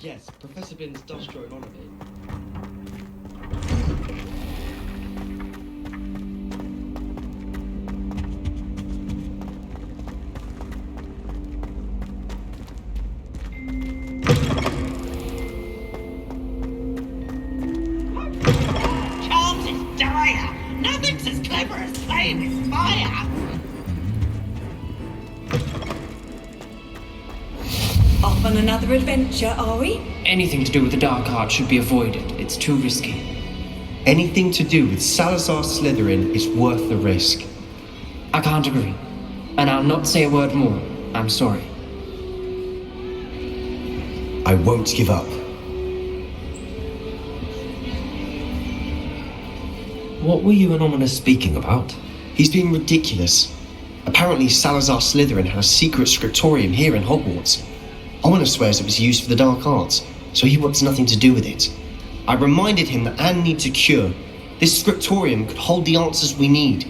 Yes, Professor Binns does draw an honour me. Charms is dire! Nothing's as clever as playing with fire! Off on another adventure, are we? Anything to do with the dark arts should be avoided. It's too risky. Anything to do with Salazar Slytherin is worth the risk. I can't agree. And I'll not say a word more. I'm sorry. I won't give up. What were you and Ominous speaking about? He's being ridiculous. Apparently Salazar Slytherin had a secret scriptorium here in Hogwarts. Ominous swears it was used for the dark arts, so he wants nothing to do with it. I reminded him that Anne needs a cure. This scriptorium could hold the answers we need.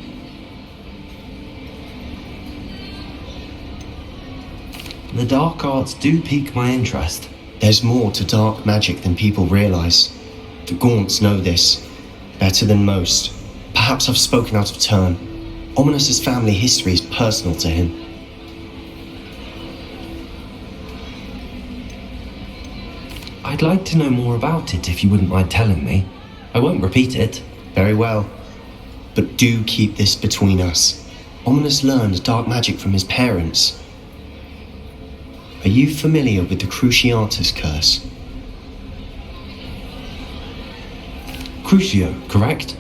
The dark arts do pique my interest. There's more to dark magic than people realise. The Gaunts know this better than most. Perhaps I've spoken out of turn. Ominous's family history is personal to him. I'd like to know more about it if you wouldn't mind telling me. I won't repeat it. Very well. But do keep this between us. Ominous learned dark magic from his parents. Are you familiar with the Cruciatus curse? Crucio, correct?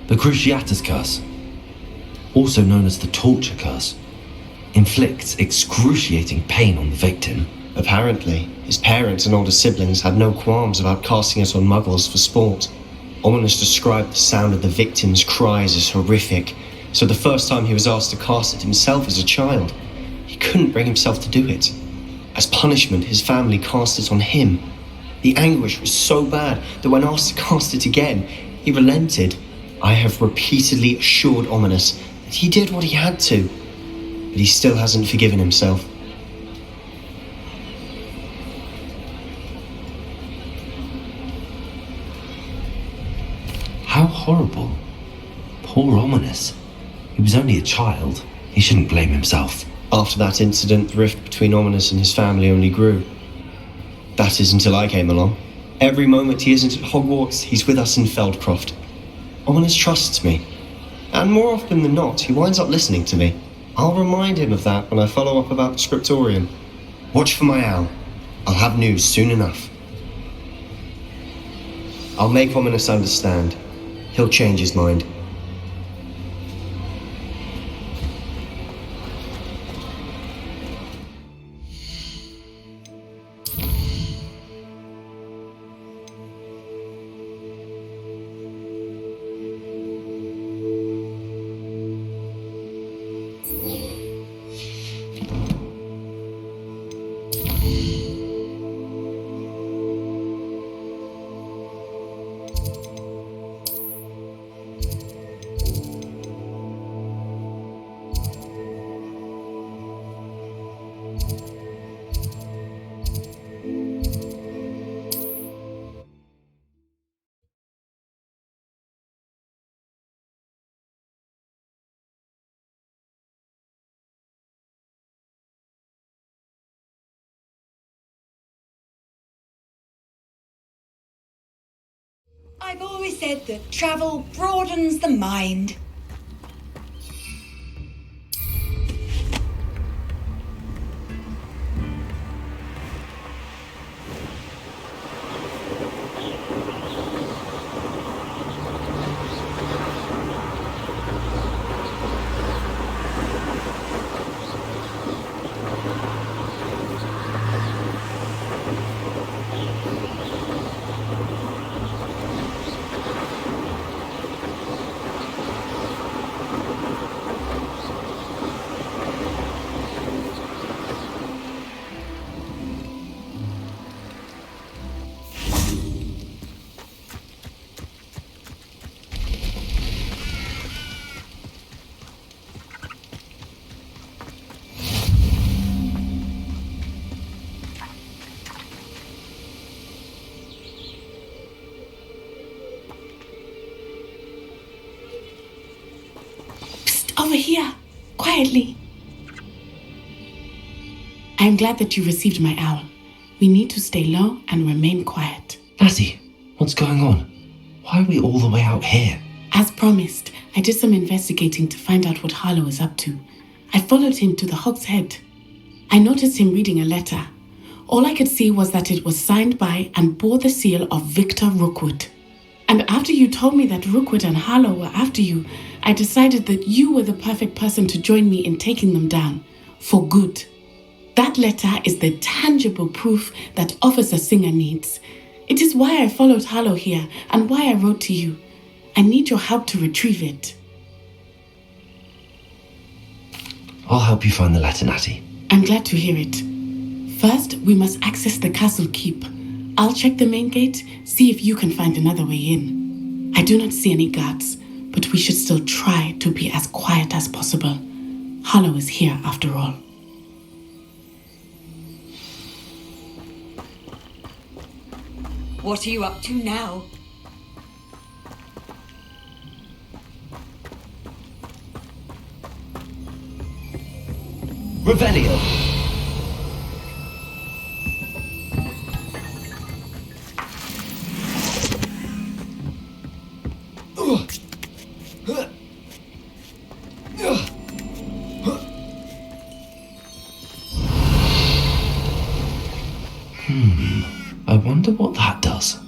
The Cruciatus curse, also known as the torture curse, inflicts excruciating pain on the victim. Apparently, his parents and older siblings had no qualms about casting it on muggles for sport. Ominous described the sound of the victim's cries as horrific, so the first time he was asked to cast it himself as a child, he couldn't bring himself to do it. As punishment, his family cast it on him. The anguish was so bad that when asked to cast it again, he relented. I have repeatedly assured Ominous that he did what he had to, but he still hasn't forgiven himself. How horrible. Poor Ominous. He was only a child. He shouldn't blame himself. After that incident, the rift between Ominous and his family only grew. That is until I came along. Every moment he isn't at Hogwarts, he's with us in Feldcroft. Ominous trusts me. And more often than not, he winds up listening to me. I'll remind him of that when I follow up about the scriptorium. Watch for my owl. I'll have news soon enough. I'll make Ominous understand. He'll change his mind. I've always said that travel broadens the mind. over here, quietly. I am glad that you received my owl. We need to stay low and remain quiet. Natty, what's going on? Why are we all the way out here? As promised, I did some investigating to find out what Harlow is up to. I followed him to the Hog's Head. I noticed him reading a letter. All I could see was that it was signed by and bore the seal of Victor Rookwood. And after you told me that Rookwood and Harlow were after you, I decided that you were the perfect person to join me in taking them down. For good. That letter is the tangible proof that Officer Singer needs. It is why I followed Harlow here and why I wrote to you. I need your help to retrieve it. I'll help you find the letter, Natty. I'm glad to hear it. First, we must access the castle keep. I'll check the main gate, see if you can find another way in. I do not see any guards, but we should still try to be as quiet as possible. Harlow is here after all. What are you up to now? Revelio! I wonder what that does.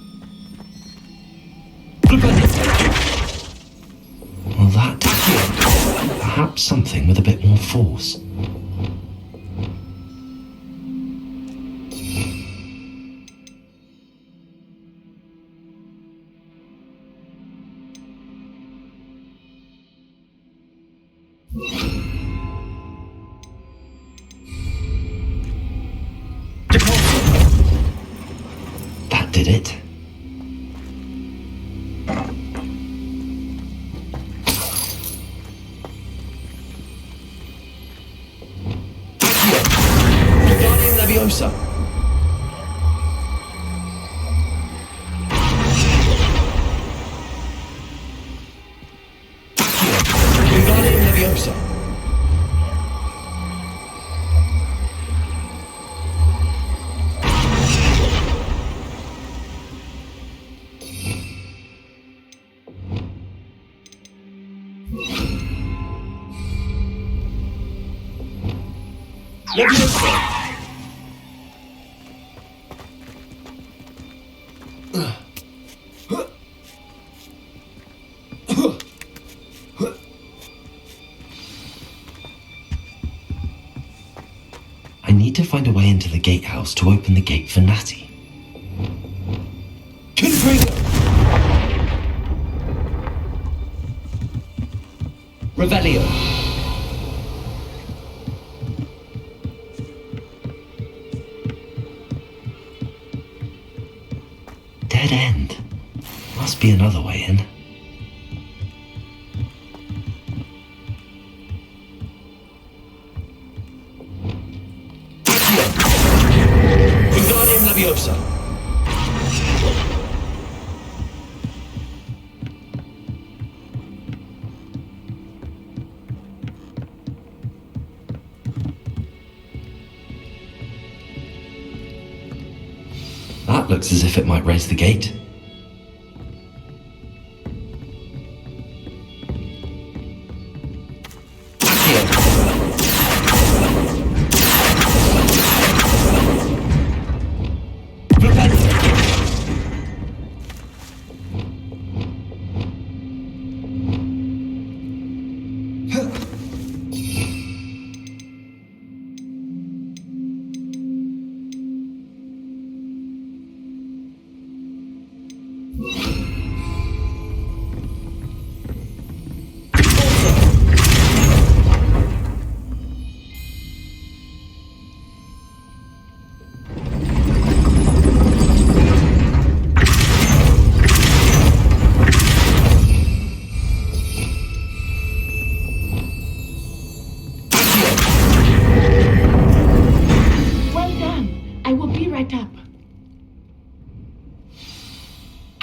Well, that did. Perhaps something with a bit more force. That did it. Wingardium Leviosa. Wingardium Leviosa. Leviosa. I need to find a way into the gatehouse to open the gate for Natty. Confringo! Revelio! Dead end. Must be another way in. Wingardium Leviosa. That looks as if it might raise the gate.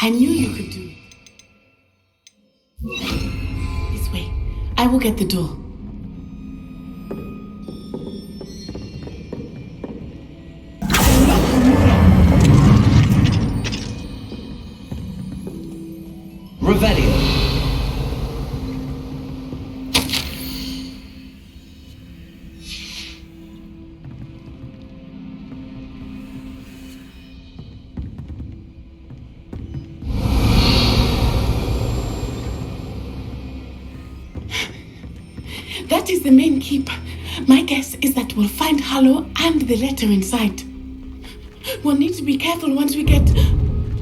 I knew you could do it. This way. I will get the door. That is the main keep. My guess is that we'll find Harlow and the letter inside. We'll need to be careful once we get...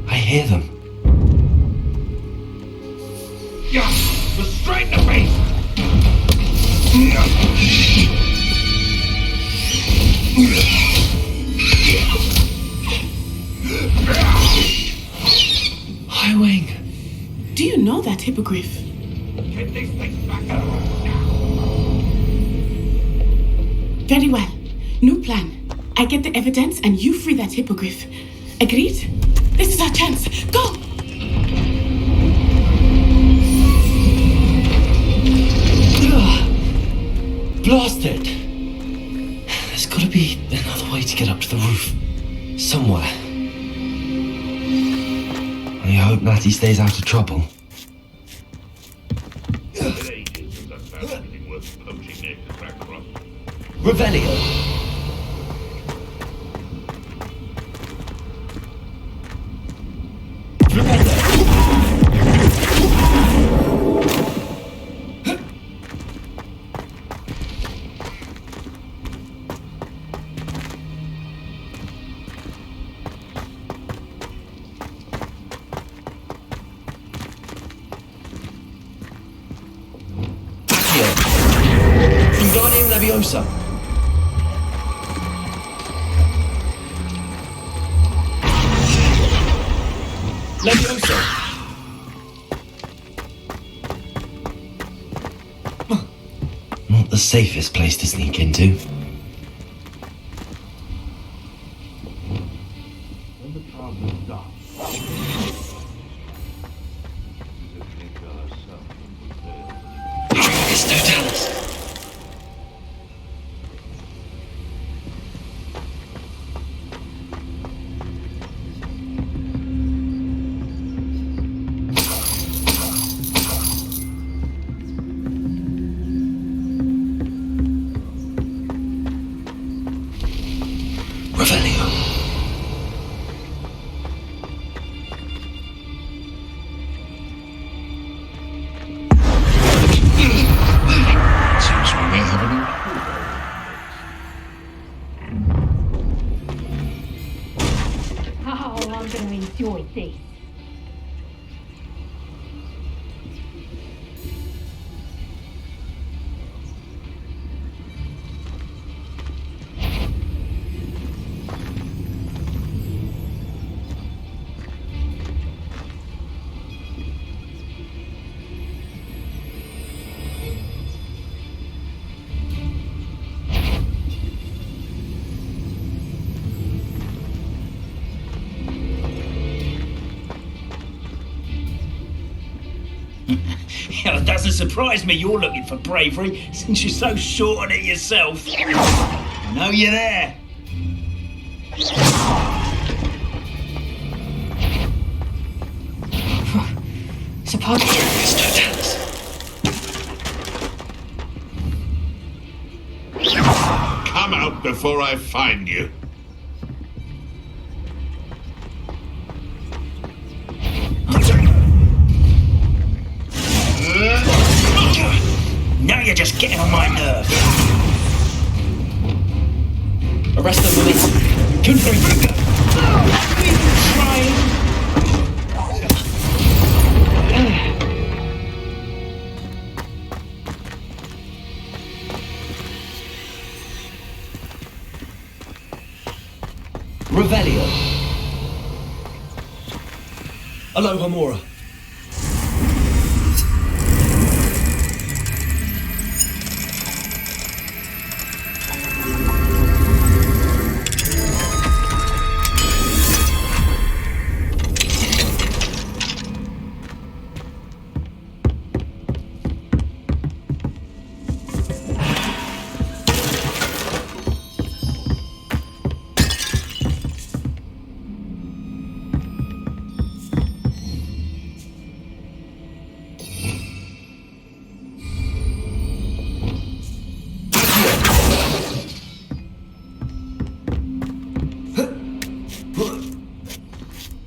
I hear them. Yeah! Restrain the beast! Highwing! Do you know that, Hippogriff? Get these things back now! Very well. New plan. I get the evidence and you free that Hippogriff. Agreed? This is our chance. Go! Blast it! There's gotta be another way to get up to the roof. Somewhere. I hope Natty stays out of trouble. Revelio! Wingardium Leviosa! Leviosa! Not the safest place to sneak into. It's no talents. Enjoy this. It doesn't surprise me you're looking for bravery, since you're so short on it yourself. I know you're there. Suppose Come out before I find you. Now you're just getting on my nerves. arrest them, police. Confirm. Revelio. Aloha Mora.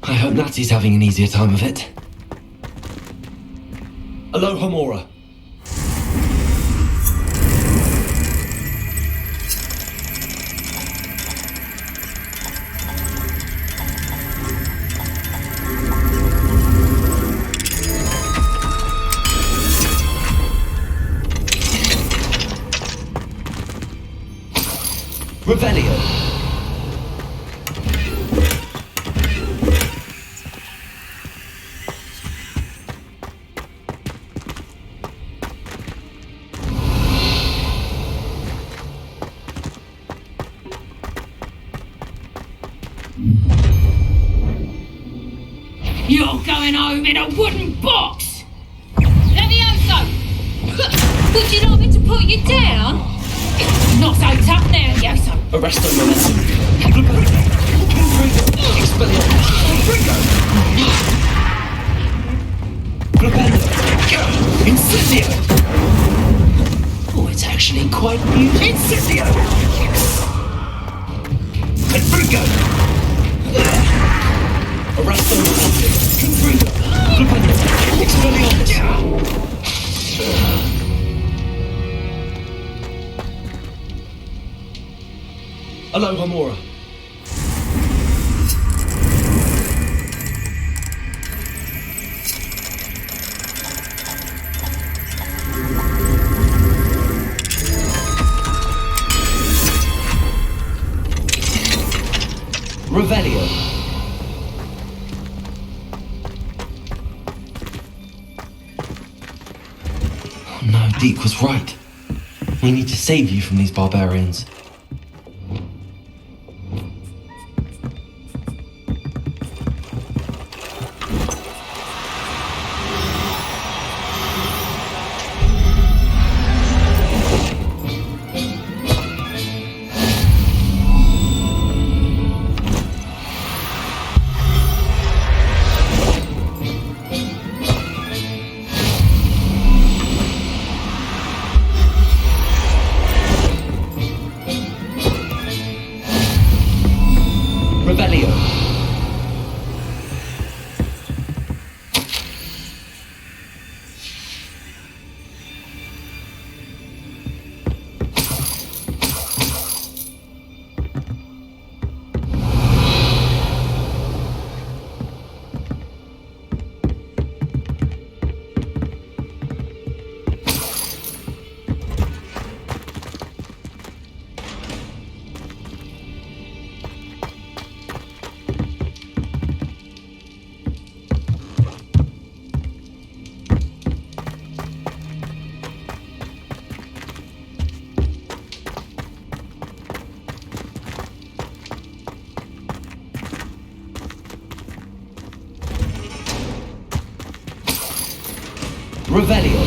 I hope Natty's having an easier time of it. Aloha Mora. Revelio. You're going home in a wooden box! Levioso! Would you like me to put you down? Not so tough now, Yoso. Arresto momentum. Expelliarmus. Glupendo. Incendio. Oh, it's actually quite beautiful. Incendio! Confringo! Arresto momentum. Confringo. Glupendo. Expelliarmus. Aloha Mora. Revelio. Oh no, Deke was right. We need to save you from these barbarians. Revelio. Revelio.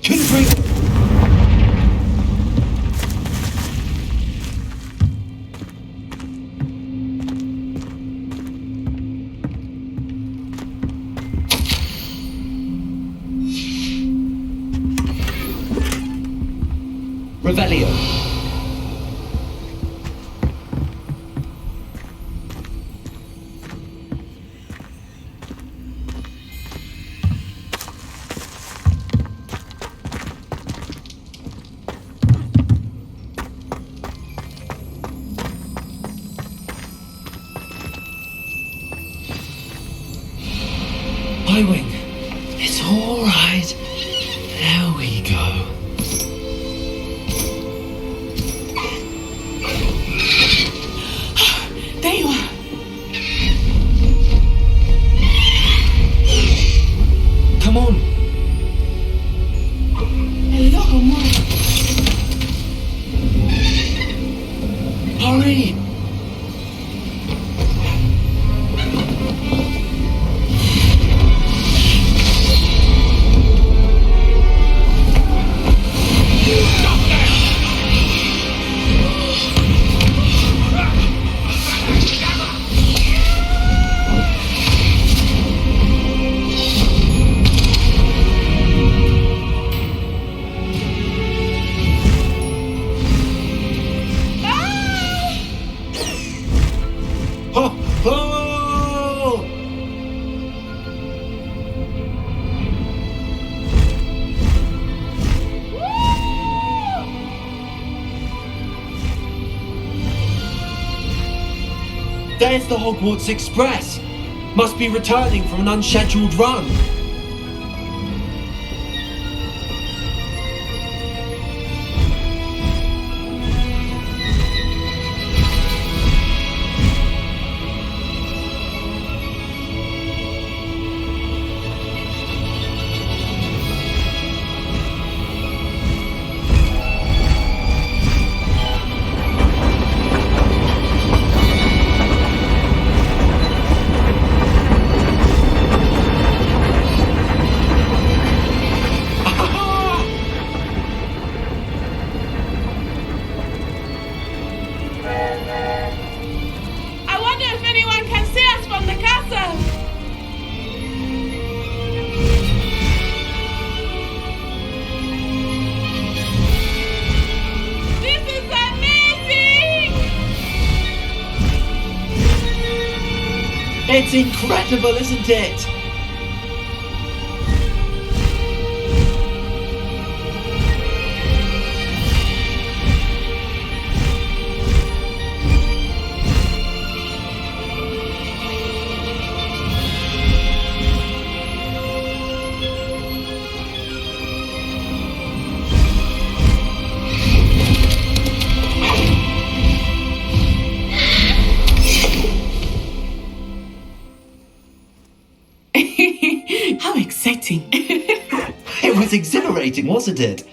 Confringo. Revelio. Highwing. It's all right. There we go. There you are. Come on. Hello, Mora. Hurry. There's the Hogwarts Express! Must be returning from an unscheduled run. I wonder if anyone can see us from the castle. This is amazing! It's incredible, isn't it? How exciting. It was exhilarating, wasn't it?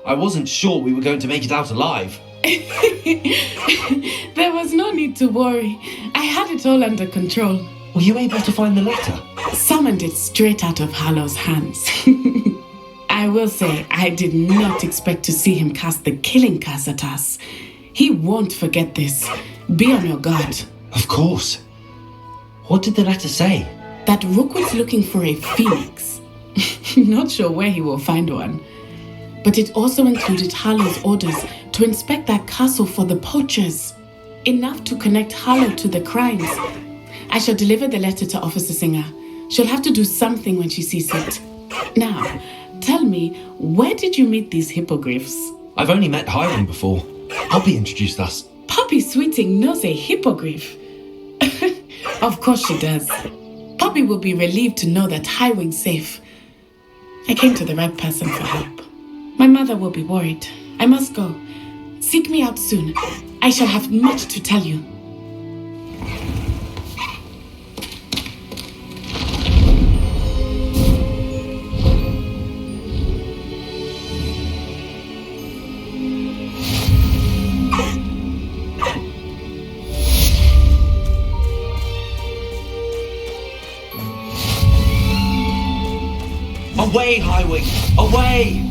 I wasn't sure we were going to make it out alive. There was no need to worry. I had it all under control. Were you able to find the letter? Summoned it straight out of Hallow's hands. I will say, I did not expect to see him cast the killing curse at us. He won't forget this. Be on your guard. Of course. What did the letter say? That Rookwood's looking for a phoenix. Not sure where he will find one. But it also included Harlow's orders to inspect that castle for the poachers. Enough to connect Harlow to the crimes. I shall deliver the letter to Officer Singer. She'll have to do something when she sees it. Now, tell me, where did you meet these hippogriffs? I've only met Highwing before. Poppy introduced us. Poppy Sweeting knows a hippogriff. Of course she does. Poppy will be relieved to know that Highwing's safe. I came to the right person for help. My mother will be worried. I must go. Seek me out soon. I shall have much to tell you. Away, Highwing! Away!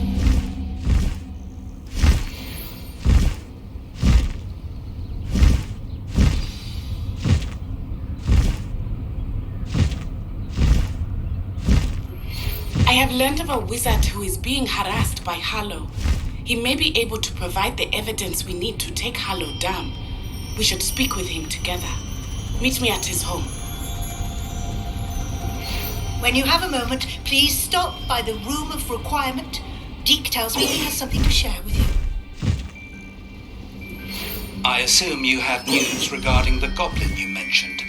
I have learned of a wizard who is being harassed by Harlow. He may be able to provide the evidence we need to take Harlow down. We should speak with him together. Meet me at his home. When you have a moment, please stop by the Room of Requirement. Deke tells me he has something to share with you. I assume you have news regarding the goblin you mentioned.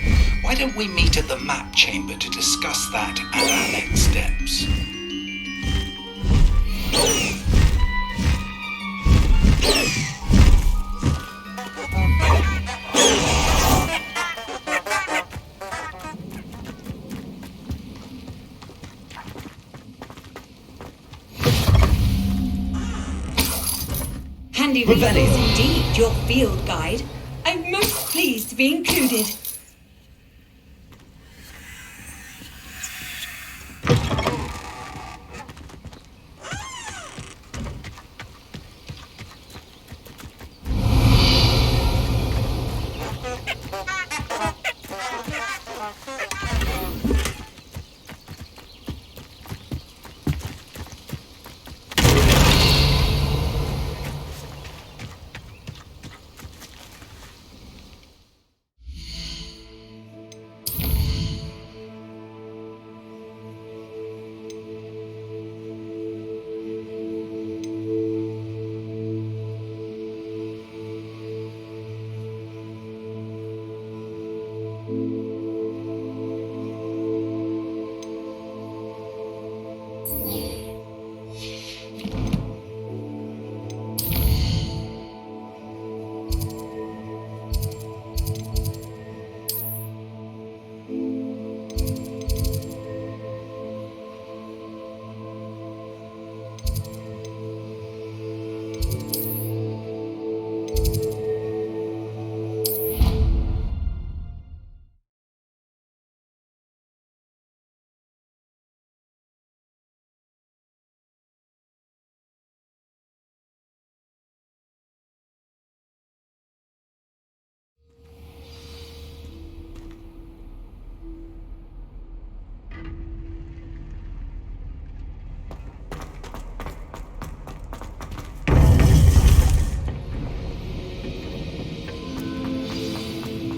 Why don't we meet at the map chamber to discuss that and our next steps? Handy resource indeed, your field guide. I'm most pleased to be included.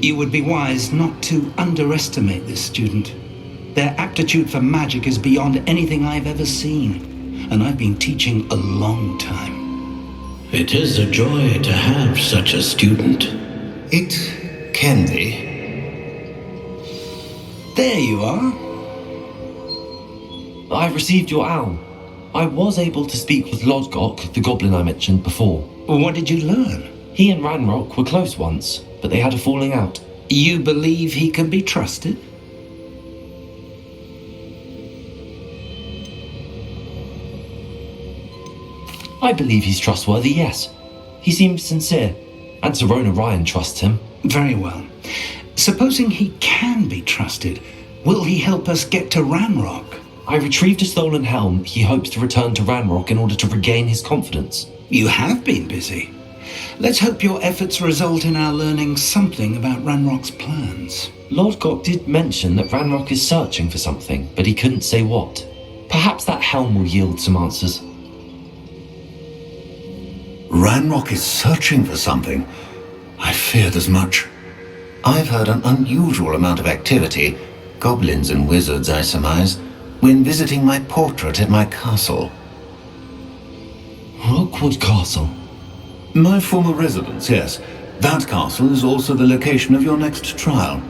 You would be wise not to underestimate this student. Their aptitude for magic is beyond anything I've ever seen, and I've been teaching a long time. It is a joy to have such a student. It can be. There you are. I received your owl. I was able to speak with Lodgok, the goblin I mentioned before. What did you learn? He and Ranrock were close once, but they had a falling out. You believe he can be trusted? I believe he's trustworthy, yes. He seems sincere, and Serona Ryan trusts him. Very well. Supposing he can be trusted, will he help us get to Ranrock? I retrieved a stolen helm. He hopes to return to Ranrock in order to regain his confidence. You have been busy. Let's hope your efforts result in our learning something about Ranrock's plans. Lodgok did mention that Ranrock is searching for something, but he couldn't say what. Perhaps that helm will yield some answers. Ranrock is searching for something. I feared as much. I've heard an unusual amount of activity, goblins and wizards, I surmise, when visiting my portrait at my castle. Rookwood Castle? My former residence, yes. That castle is also the location of your next trial.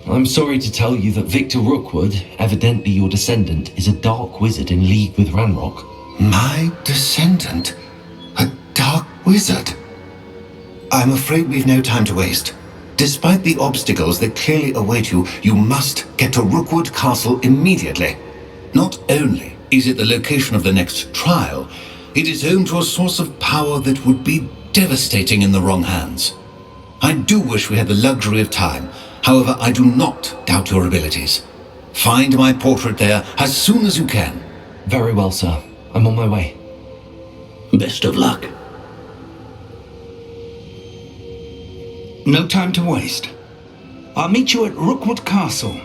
I'm sorry to tell you that Victor Rookwood, evidently your descendant, is a dark wizard in league with Ranrock. My descendant? A dark wizard? I'm afraid we've no time to waste. Despite the obstacles that clearly await you, you must get to Rookwood Castle immediately. Not only is it the location of the next trial, it is home to a source of power that would be devastating in the wrong hands. I do wish we had the luxury of time. However, I do not doubt your abilities. Find my portrait there as soon as you can. Very well, sir. I'm on my way. Best of luck. No time to waste. I'll meet you at Rookwood Castle.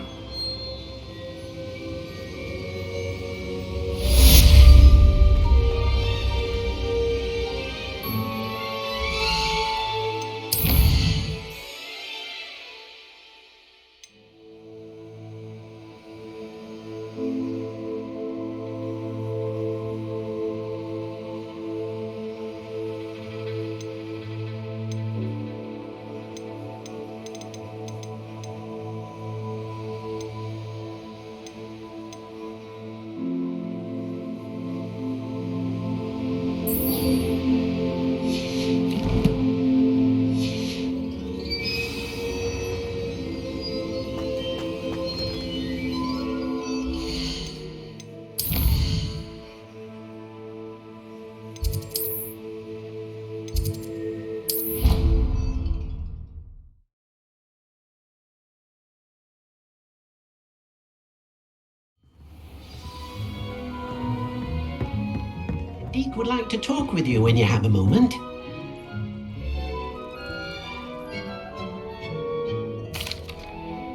Deke would like to talk with you when you have a moment.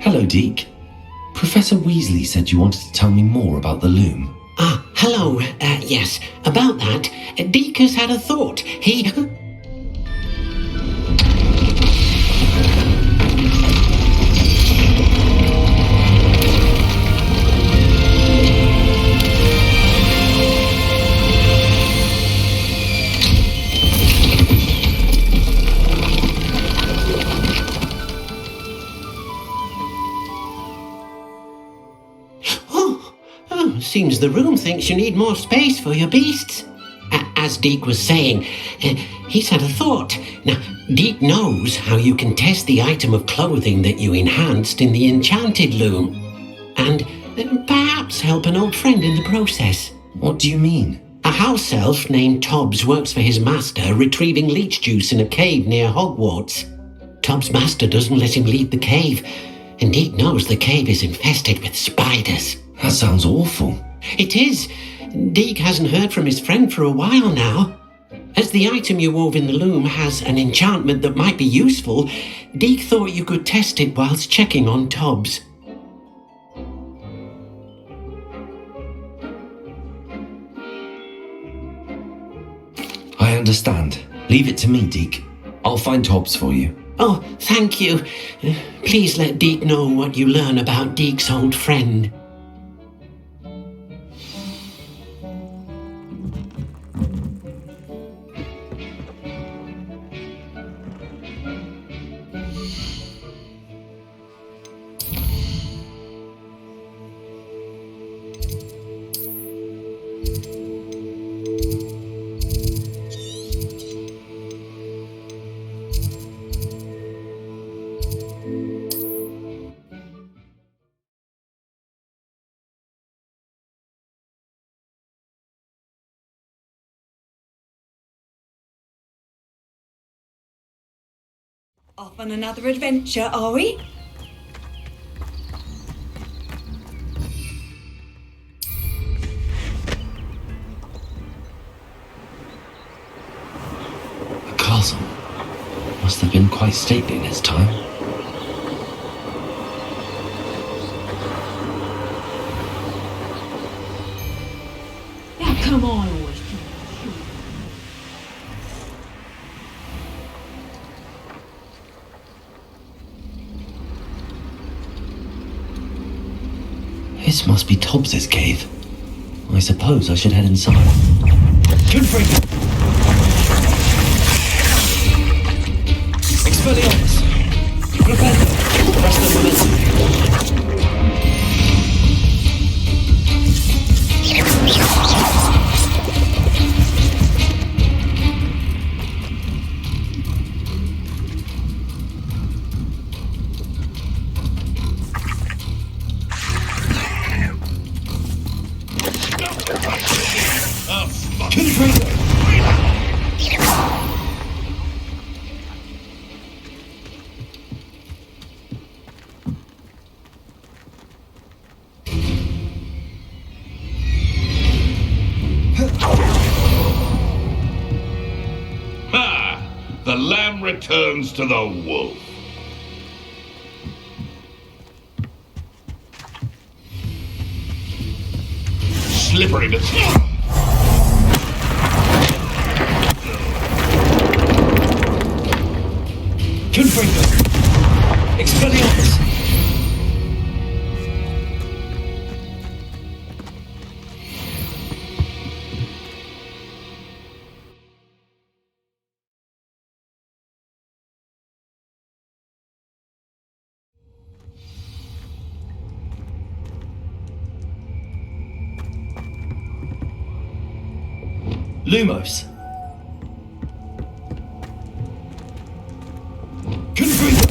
Hello, Deke. Professor Weasley said you wanted to tell me more about the loom. Ah, hello. Yes, about that. Deke has had a thought. He... Seems the room thinks you need more space for your beasts. As Deke was saying, he's had a thought. Now, Deke knows how you can test the item of clothing that you enhanced in the enchanted loom. And perhaps help an old friend in the process. What do you mean? A house elf named Tobbs works for his master retrieving leech juice in a cave near Hogwarts. Tobbs' master doesn't let him leave the cave, and Deke knows the cave is infested with spiders. That sounds awful. It is. Deke hasn't heard from his friend for a while now. As the item you wove in the loom has an enchantment that might be useful, Deke thought you could test it whilst checking on Tobbs. I understand. Leave it to me, Deke. I'll find Tobbs for you. Oh, thank you. Please let Deke know what you learn about Deke's old friend. Off on another adventure, are we? The castle must have been quite stately in its time. Now, come on, always. This must be Tobbs's cave. I suppose I should head inside. Gryffindor! Expelliarmus! Gryffindor! Rest of momentum. The lamb returns to the wolf. Slippery to... Gryffindor! Expelliarmus! Lumos. Gryffindor!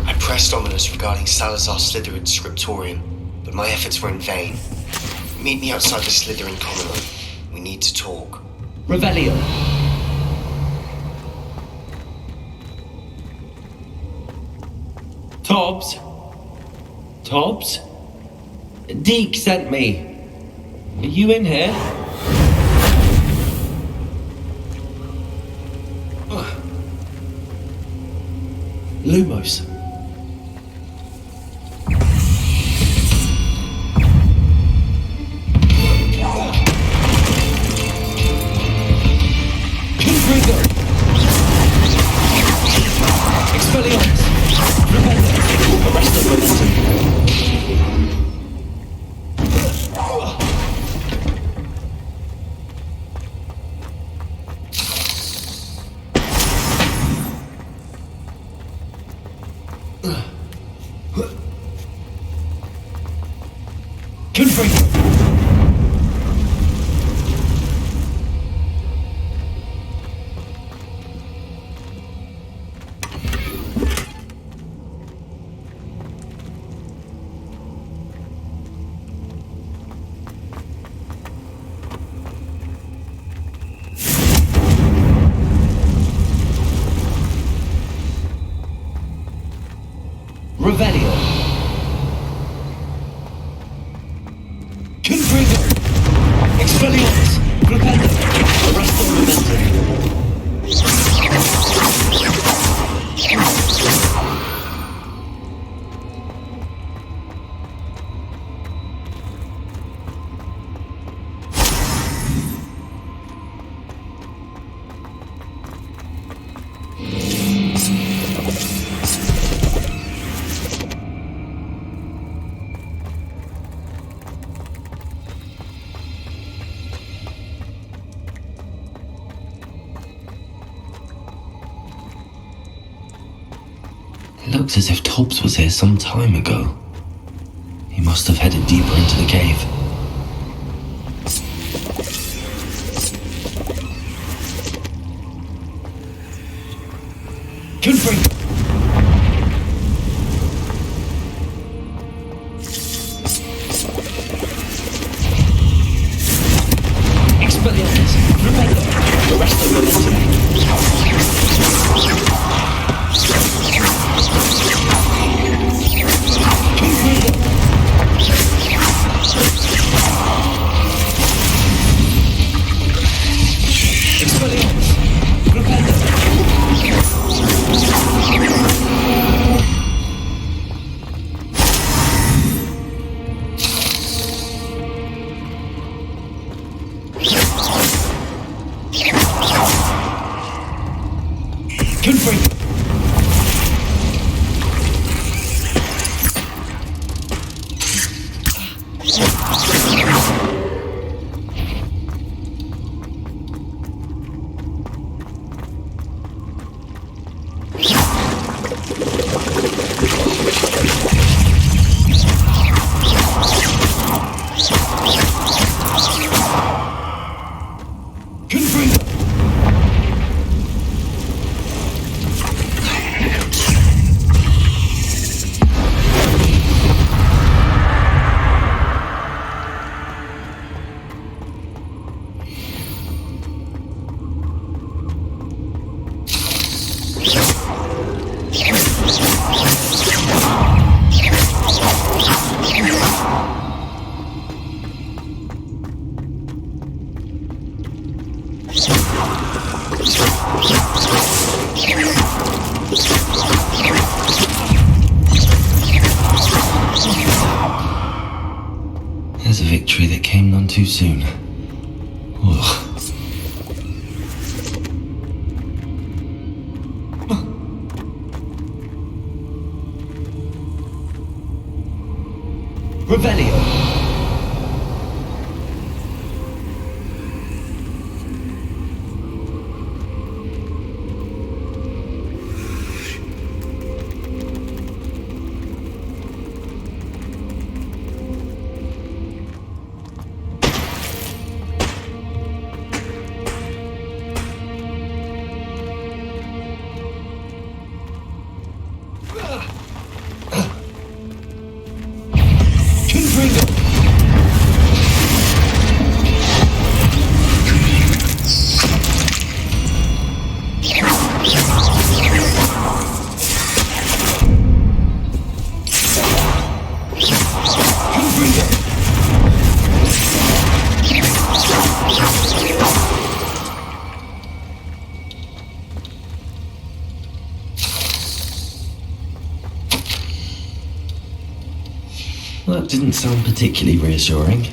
I pressed Ominous regarding Salazar Slytherin's scriptorium, but my efforts were in vain. Meet me outside the Slytherin common room. We need to talk. Revelio. Tobbs? Tobbs? Deke sent me. Are you in here? Lumos. Gryffindor! Expelliarmus! Gryffindor! Arrest the momentum. looks as if Tobbs was here some time ago. He must have headed deeper into the cave. Confront! Expelliarmus! Remember! Arrest the momentum! There's a victory that came none too soon. Ugh. Revelio! That didn't sound particularly reassuring.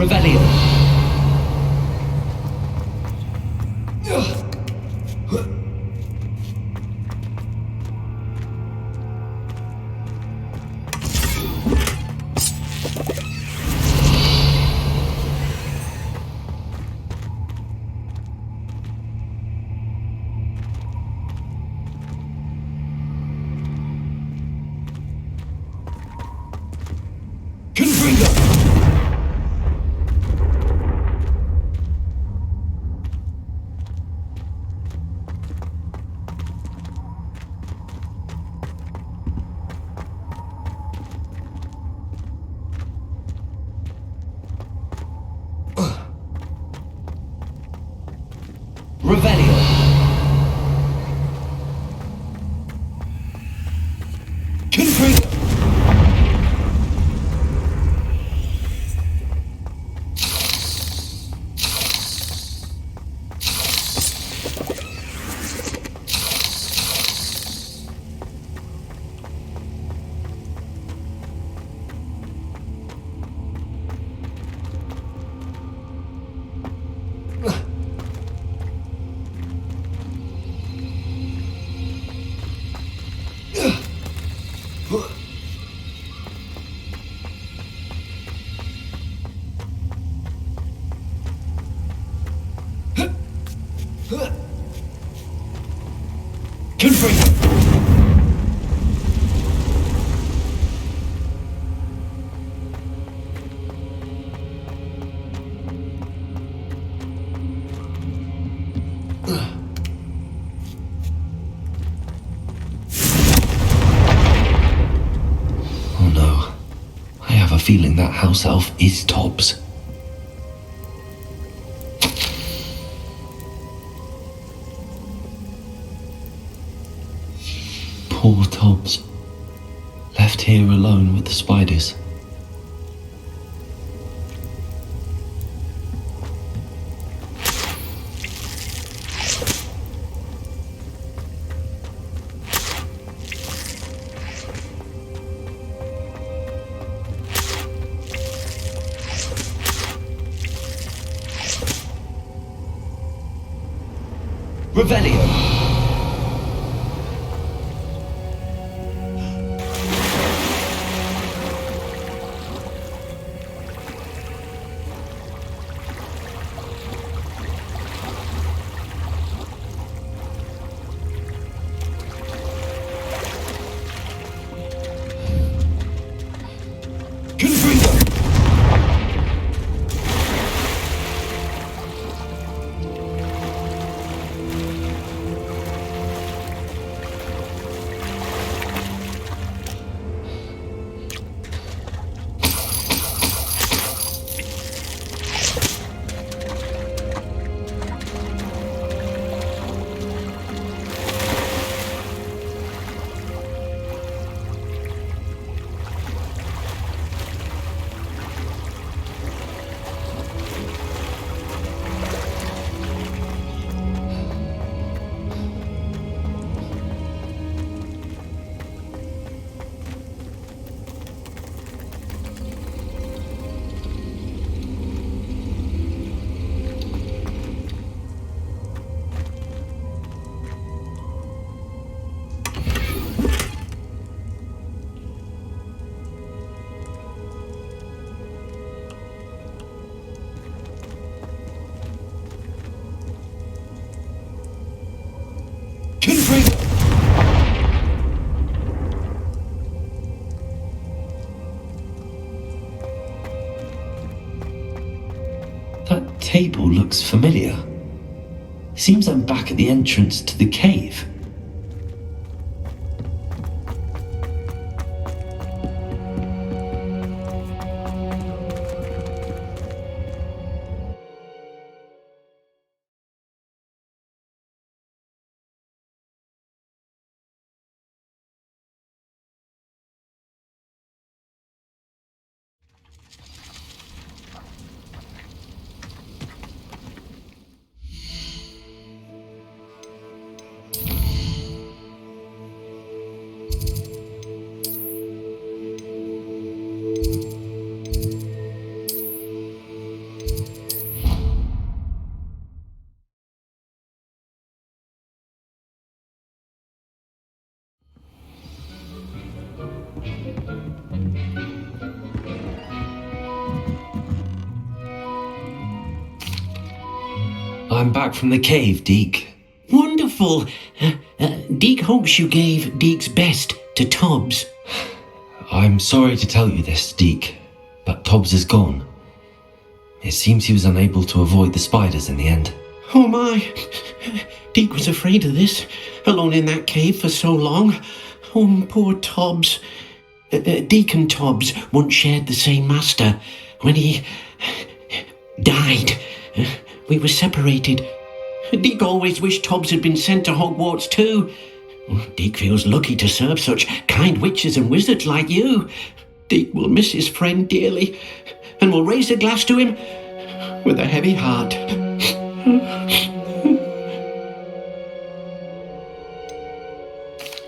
Revelio. Revelio. Confringo. Confringo. Oh no. I have a feeling that house elf is Tobbs. Poor Tobbs. Left here alone with the spiders. Revelio. That table looks familiar. Seems I'm back at the entrance to the cave. I'm back from the cave, Deke. Wonderful. Deke hopes you gave Deke's best to Tobbs. I'm sorry to tell you this, Deke, but Tobbs is gone. It seems he was unable to avoid the spiders in the end. Oh my. Deke was afraid of this, alone in that cave for so long. Oh, poor Tobbs. Deke and Tobbs once shared the same master. When he died, we were separated. Deke always wished Tobbs had been sent to Hogwarts too. Deke feels lucky to serve such kind witches and wizards like you. Deke will miss his friend dearly, and will raise a glass to him with a heavy heart.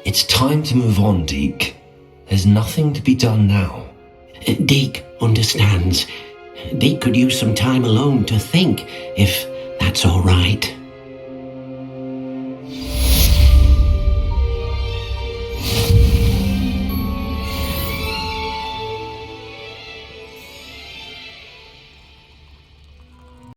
It's time to move on, Deke. There's nothing to be done now. Deke understands. Deke could use some time alone to think, if that's all right.